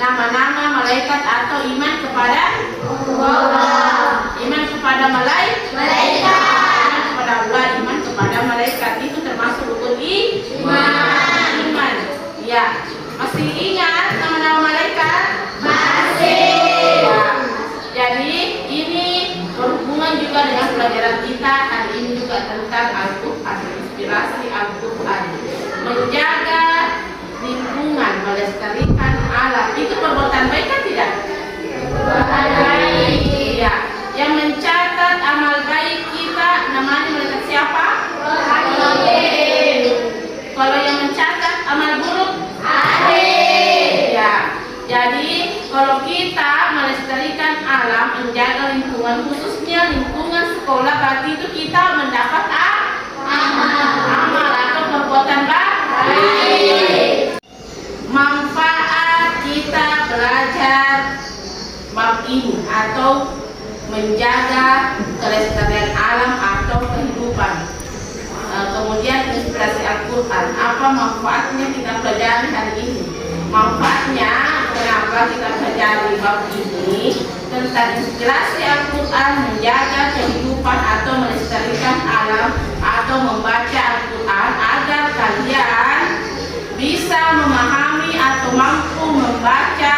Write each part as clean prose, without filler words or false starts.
nama-nama malaikat atau iman kepada Allah, iman kepada malaikat, iman kepada Allah, iman kepada malaikat, itu termasuk rukun iman. Ya, masih ingat nama-nama malaikat? Masih. Ya. Jadi ini berhubungan juga dengan pelajaran kita hari ini juga tentang Al-Quran, inspirasi Al-Quran, menjaga lingkungan, melestarikan alam. Itu perbuatan baik kan tidak? Perbuatan baik. Ya. Yang mencatat amal baik kita namanya malaikat siapa? Kalau yang mencatat amal buruk? Ya. Jadi kalau kita melestarikan alam, menjaga lingkungan, khususnya lingkungan sekolah, berarti itu kita mendapat amal atau perbuatan baik. Manfaat kita belajar bab ini atau menjaga kelestarian alam atau kehidupan. Kemudian inspirasi Al-Quran, apa manfaatnya kita pelajari hari ini? Manfaatnya kenapa kita pelajari bab ini tentang inspirasi Al-Quran, menjaga kehidupan atau melestarikan alam atau membaca Al-Quran agar kalian bisa memahami atau mampu membaca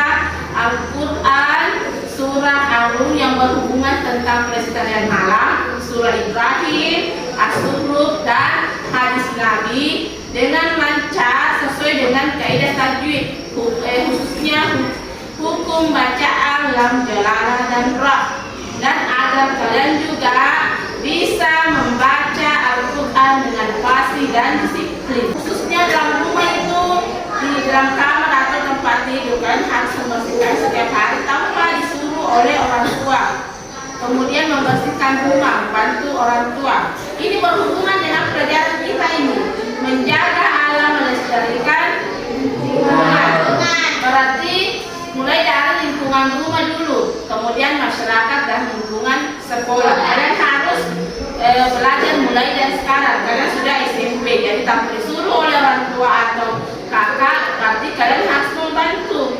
Al-Quran surah Al-Rum yang berhubungan tentang pelestarian alam, surah Ibrahim, As-Surut dan hadis Nabi dengan lancar sesuai dengan kaidah tajwid, khususnya hukum bacaan lam, jalalah dan ra, dan agar kalian juga bisa membaca Al-Quran dengan fasih dan disiplin. Khususnya dalam rumah itu, di dalam kamar atau tempat tidur, kalian harus membersihkan setiap hari tanpa disuruh oleh orang tua. Kemudian membersihkan rumah, bantu orang tua. Ini berhubungan dengan pelajaran kita ini, menjaga alam, melestarikan lingkungan. Berarti mulai dari lingkungan rumah dulu, kemudian masyarakat dan lingkungan sekolah. belajar mulai dari sekarang. Kalian sudah SMP, jadi tak disuruh oleh orang tua atau kakak, berarti kalian harus membantu.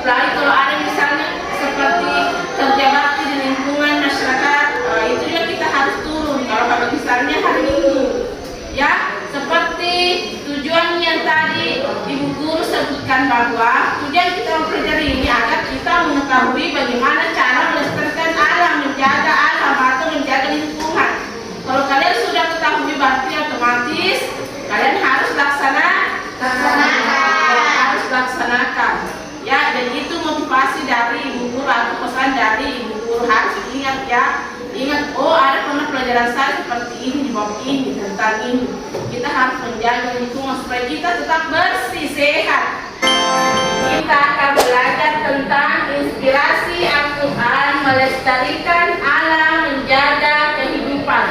Apalagi kalau ada misalnya seperti kerja bakti di lingkungan masyarakat, itu juga kita harus turun. Kalau misalnya hari Minggu, ya seperti tujuan yang tadi Ibu Guru sebutkan, bahwa tujuan kita mempelajari ini agar kita mengetahui bagaimana cara melestarikan alam, menjaga alam atau menjaga lingkungan. Kalau kalian sudah ketahui, berarti otomatis kalian harus laksanakan. Ya, dan itu motivasi dari Ibu Guru atau pesan dari Ibu Guru. Harus ingat ya, oh ada pernah pelajaran saya seperti ini di bab ini tentang ini. Kita harus menjaga lingkungan supaya kita tetap bersih, sehat. Kita akan belajar tentang inspirasi Al-Quran melestarikan alam, menjaga kehidupan.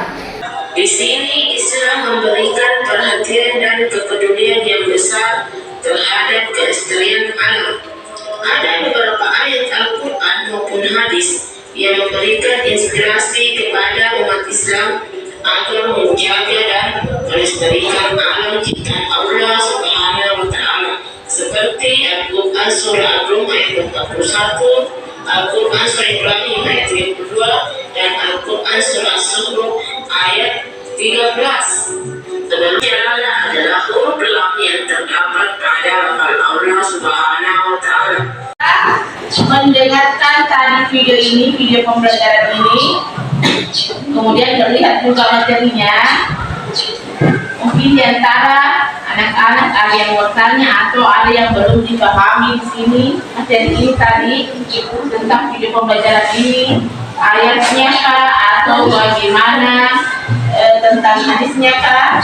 Di sini Islam memberikan perhatian dan kepedulian yang besar terhadap kelestarian alam. Ada beberapa ayat Al-Quran maupun hadis yang memberikan inspirasi kepada umat Islam agar menjaga dan melestarikan alam ciptaan Allah Subhanahu wa Ta'ala, seperti Al-Quran Surah Ar-Rum ayat 41, Al-Quran Surah Ibrahim ayat 32, dan Al-Quran Surah As-Zukhruf ayat 13. Sebenarnya adalah huruf lam yang terdapat pada Allah Subhanahu wa Ta'ala. Mendengarkan tadi video pembelajaran ini, kemudian melihat juga materinya. Mungkin di antara anak-anak ada yang bertanya atau ada yang belum dipahami di sini materi ini tadi tentang video pembelajaran ini, ayatnya kah atau bagaimana, tentang hadisnya kah?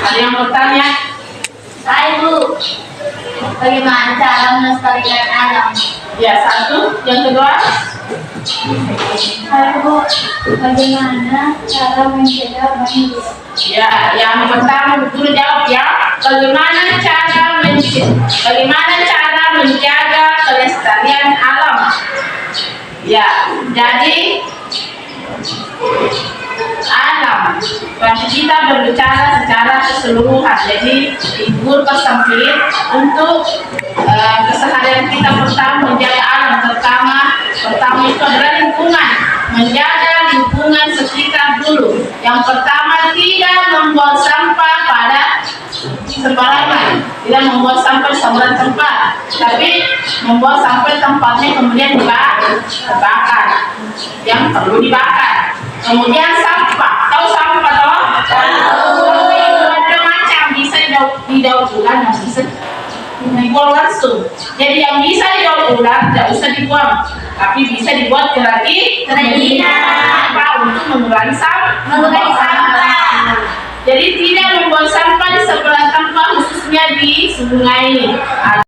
Ada yang bertanya? Hai Bu, bagaimana cara melestarikan alam? Ya, satu. Yang kedua? Hai Bu, bagaimana cara mencegah banjir? Ya, yang pertama Guru jawab ya. Bagaimana cara menjaga kelestarian alam? Ya, jadi alam, berarti kita berbicara secara keseluruhan. Jadi Ibu persempit untuk keseharian kita pertama menjaga alam. Pertama itu adalah lingkungan, menjaga lingkungan sekitar dulu. Yang pertama, tidak membuang sampah pada sembarangan, tidak membuang sampah di sembarang tempat, tapi membuang sampah tempatnya kemudian dibakar, yang perlu dibakar. Kemudian sampah, tahu sampah toh? Tahu. Ada macam, bisa didaur ulang, yang bisa dibuang langsung. Jadi yang bisa didaur ulang tidak usah dibuang, tapi bisa dibuat kerajinan untuk mengurangi sampah. Jadi tidak membuang sampah di sebelah tempat, khususnya di sungai.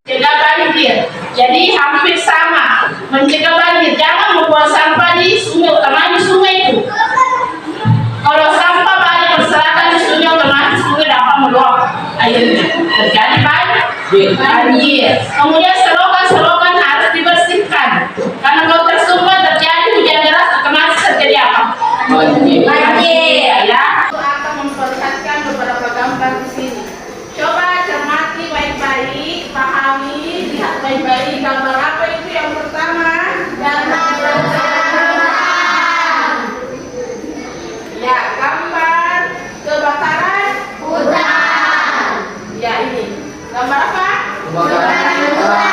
Mencegah banjir, jadi hampir sama. Mencegah banjir, jangan membuang sampah di sungai, utama di sungai itu. Kalau sampah banyak berserakan di sungai, otomatis sungai dapat meluap airnya, terjadi banjir. Kemudian selokan harus dibersihkan, karena kalau tersumbat terjadi hujan deras, otomatis terjadi apa? Banjir. Ya. Akan memperlihatkan beberapa gambar di sini. Coba cermati baik-baik, pahami, lihat baik-baik. Gambar apa itu yang pertama? Gambar kebakaran. Ya, gambar kebakaran hutan. Ya, ini gambar apa? Kebakaran hutan.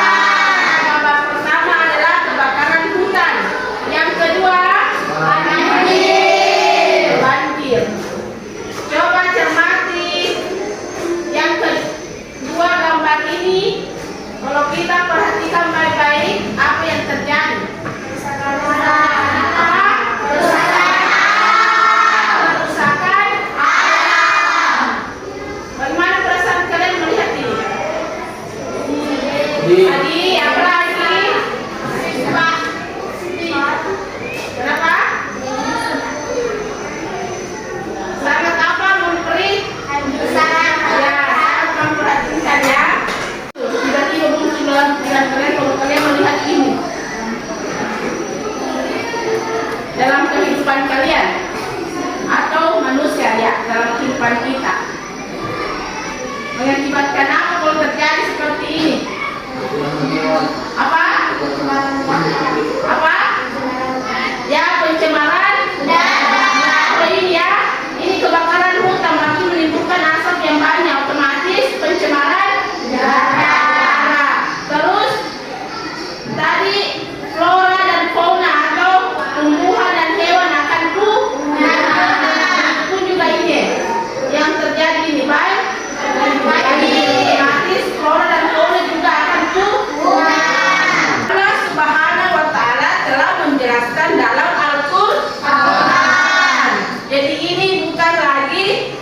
dijelaskan dalam Al-Quran. Jadi ini bukan lagi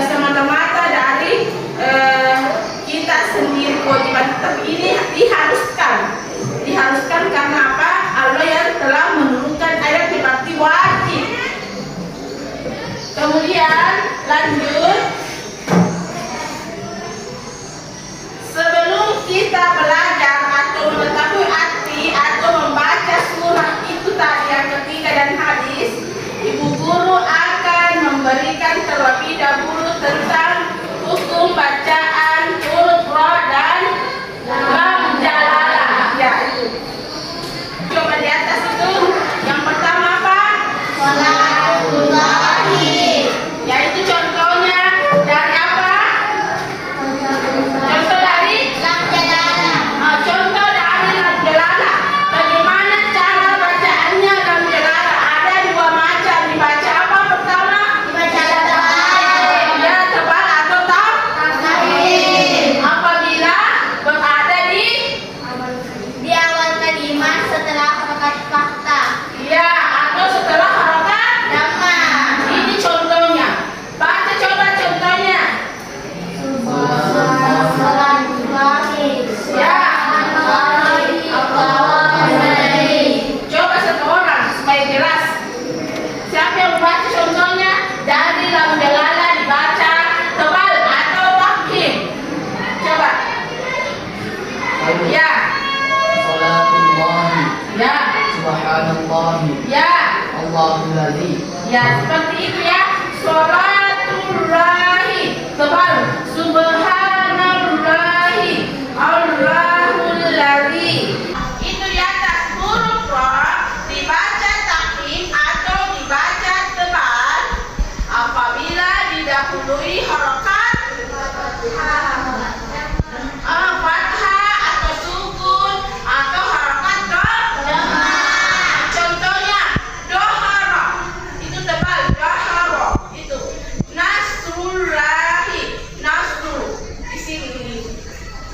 semata-mata dari kita sendiri kewajiban, tapi ini diharuskan karena apa? Allah yang telah menurunkan ayat berarti wajib. Kemudian lanjut, sebelum kita belajar atau mengetahui arti atau membaca surah itu tadi yang ketiga dan hadis, ibu guru akan memberikan terlebih dahulu tentang hukum bacaan huruf ra dan lam jalalah. Ya itu. Coba di atas itu. Yang pertama apa? Sholatullahi. Yaitu contohnya dari apa? Contoh dari lam jalalah. Contoh dari lam jalalah. Bagaimana cara bacaannya lam jalalah? Ada dua macam. Dibaca apa pertama? Dibaca tebal. Ya, tebal atau takhfif. Apabila berada di awal kalimat setelah harokat fathah. Ya, atau setelah harokat dhammah. Ini contohnya. Baca coba contohnya. Ya. Coba satu orang supaya jelas. Siapa yang baca contohnya? Dari lam jalalah dibaca tebal atau takhfif. Coba. Ya. Sholatullahi. Ya. Subhanallahi. Ya. Allahulladzi. Ya, seperti itu ya. Sholatullahi tebal. Subhanallahi. Allahullazi. Itu di atas huruf ra dibaca takhfif atau dibaca tebal apabila didahului harokat fathah atau sukun atau harokat dhammah. Contohnya dohara itu tebal, dohara itu nasrullahi, nasru di sini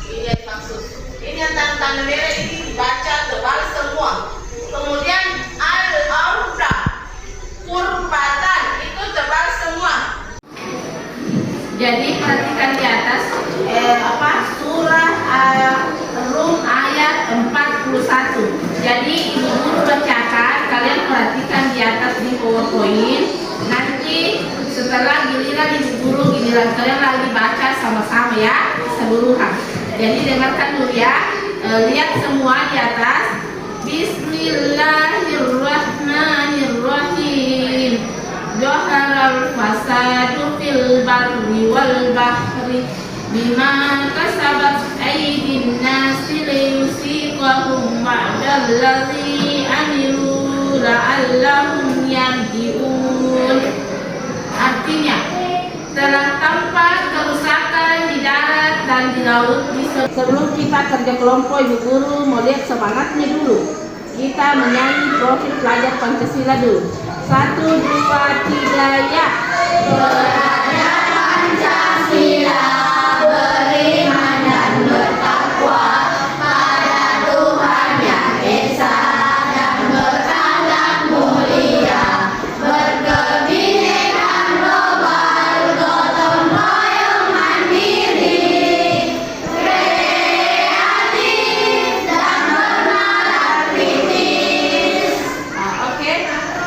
ini yang maksud. Ini yang tanda merah ini dibaca tebal semua. Kemudian al-arda kurbatan itu tebal semua. Jadi perhatikan di atas surah Rum ayat 41. Jadi ibu guru bacakan, kalian perhatikan di atas di PowerPoint. Nanti setelah giliran ibu guru, giliran kalian lagi baca sama-sama ya, keseluruhan. Jadi dengarkan dulu ya. Lihat semua di atas. Bismillahirrahmanirrahim. Zaharal fasadu fil barri wal bahri bima kasabat aydin nasi liyusiqahum ba'dallazi amilu la'allahum yarji'un. Artinya, telah tampak kerusakan di darat dan di laut. Sebelum kita kerja kelompok, ibu guru mau lihat semangatnya dulu. Kita menyanyi profil pelajar Pancasila dulu. 1, 2, 3, ya. Belajar Pancasila, beriman dan bertakwa pada Tuhan Yang Esa dan berakhlak mulia, berkebinekaan global, gotong royong mandiri, kreatif dan bernalar kritis. Oke,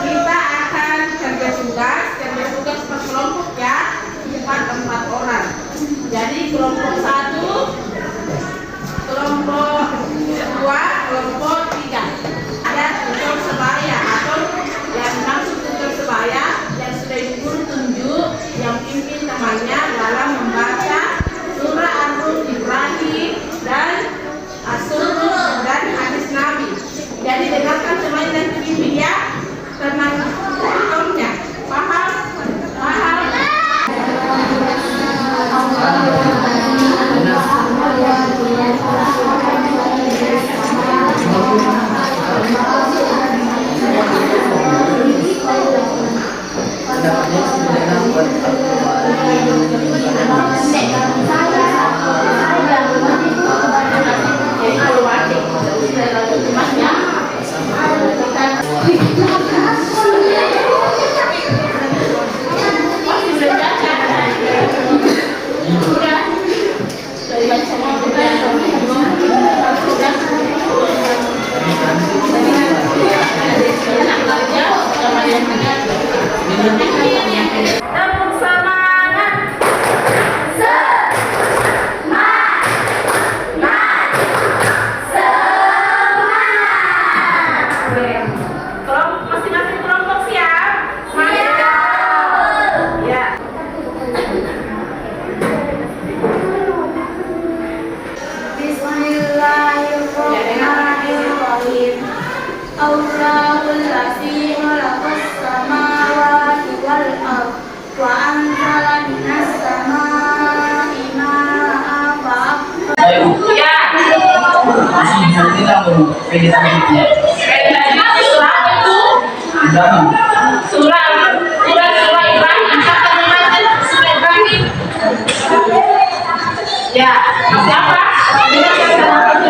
kita akan kerja tugas per kelompok ya, 4 orang. Jadi kelompok 1, kelompok 2, kelompok 3. Ada tutor sebaya atau yang maksud tutor sebaya yang sudah ibu guru tunjuk, yang pimpin temannya dalam membaca surah Al-Rum, Ibrahim dan As-Surah dan hadis Nabi. Jadi dengarkan semuanya dan pimpin ya. Tenang tutornya. Paham? Paham? Jadi kalau wajib, kita Allahul ladzi khalaqas samawati wal ardh wa anzala minas samaa'i maa'an fa Ya. Nanti lah baru pede selanjutnya. Surah itu. Ibrahim. Surah Ibrahim. Kata membaca surah Ibrahim. Ya. Siapa? Dengan kata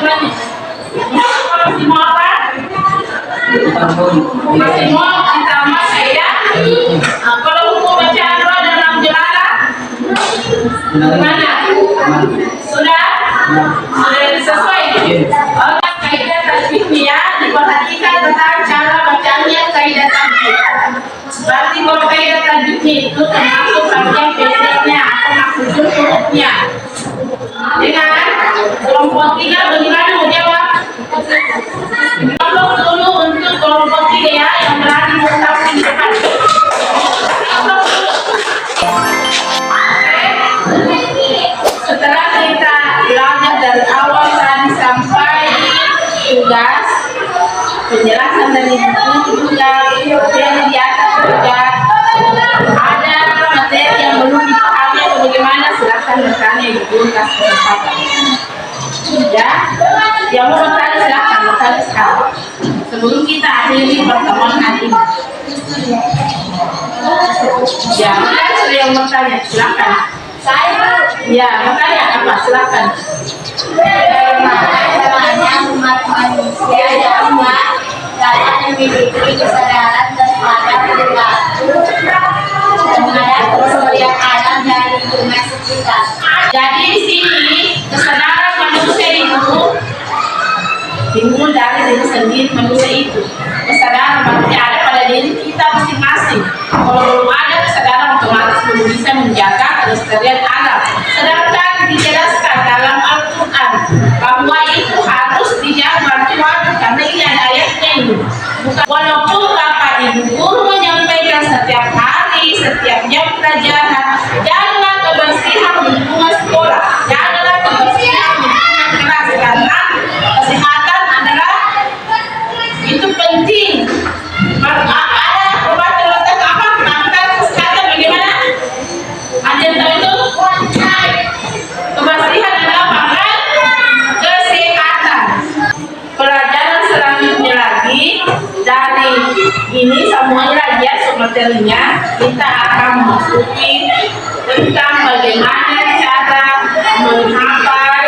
Ibrahim. Masih mau apa? Masih mau ditambah kaidah. Kalau hukum bacaan roh dalam jelalah gimana? Sudah sesuai. Oke, kaidah tajwidnya diperhatikan tentang cara bacanya kaidah tajwid. Berarti kalau kaidah tajwidnya itu termasuk bagian basic-nya atau maksud hurufnya. Dengan kelompok 3 bagaimana mau jawab? Kelompok dulu untuk kelompok 3 ya yang berani mengucapkan di depan. Setelah kita belajar dari awal tadi sampai tugas penjelasan dari buku juga yang di atas juga ada materi yang belum dipahami atau bagaimana silakan bertanya di Google kesempatan. Ya, yang mau bertanya silakan bertanya sekarang sebelum kita akhiri pertemuan hari ini. Ya, maka sudah yang bertanya silakan. Ya, bertanya apa silakan. Caranya umat manusia dapat dapat memiliki kesadaran terhadap perilaku terhadap kerusakan alam dan lingkungan sekitar. Jadi di sini kesadaran manusia itu timbul dari diri sendiri manusia itu. Kesadaran manusia ada pada diri kita masing-masing. Kalau belum ada kesadaran otomatis belum bisa menjaga kelestarian alam. Sedangkan dijelaskan dalam Al-Quran bahwa itu harus dijaga wajib karena ini ada ayatnya ini. Walaupun bapak ibu guru menyampaikan setiap hari, setiap jam pelajaran, jagalah kebersihan lingkungan sekolah, jagalah kebersihan lingkungan kelas karena kesehatan adalah itu penting. Ada obat-obatan apa? Maka kesehatan bagaimana? Ada yang tahu itu? Kebersihan adalah pangkal kesehatan. Pelajaran selanjutnya lagi dari ini semuanya lagi ya materinya kita akan memasuki tentang bagaimana cara menghafal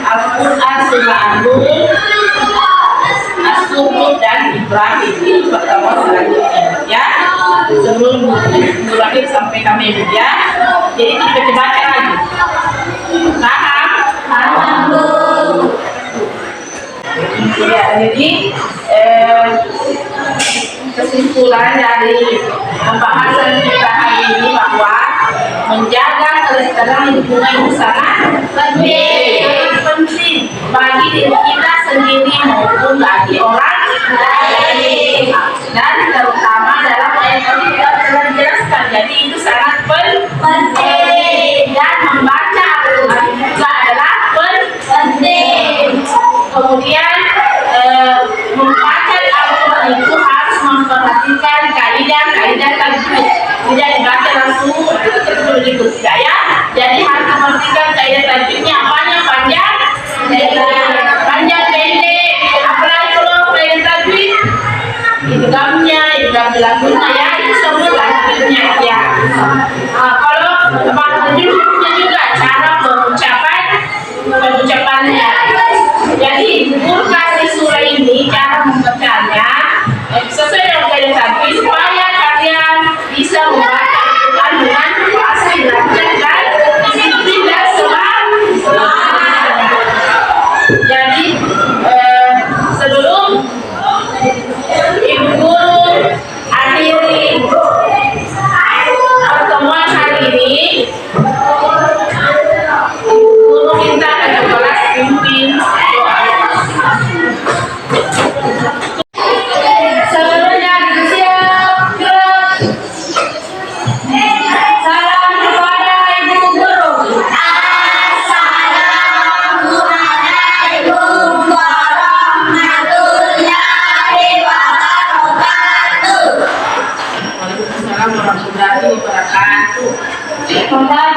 Al-Quran surah An-Nur, As-Suhud dan Ibrahim. Itu pertemuan selanjutnya ya. Sebelum berakhir sampai kami ya. Jadi kita baca lagi. Paham? Paham. Ya, jadi kesimpulan dari pembahasan kita hari ini bahwa menjaga kelestarian lingkungan itu sangat penting bagi diri kita sendiri maupun bagi orang lain, dan terutama dalam ayat ini kita telah dijelaskan. Jadi itu sangat penting dan membaca Al-Quran juga adalah penting. Kemudian membaca Al-Quran itu harus memperhatikan kaidah tajwid. Tidak dibaca langsung begitu tidak ya. Jadi harus memperhatikan kaidah tajwidnya apanya panjang, panjang pendek. Apalagi kalau kaidah tajwid idghamnya, idgham lagunya ya itu semua tajwidnya ya. Kalau tajwidnya juga cara pengucapannya. Jadi guru kasih surah ini cara membacanya sesuai dengan kaidah tajwid supaya kalian bisa membaca Al-Quran dengan fasih, lancar dan tidak salah. Jadi sebelum ibu guru akhiri pertemuan hari ini, guru minta ke kelas pimpin doa. Sebelumnya siap. Maka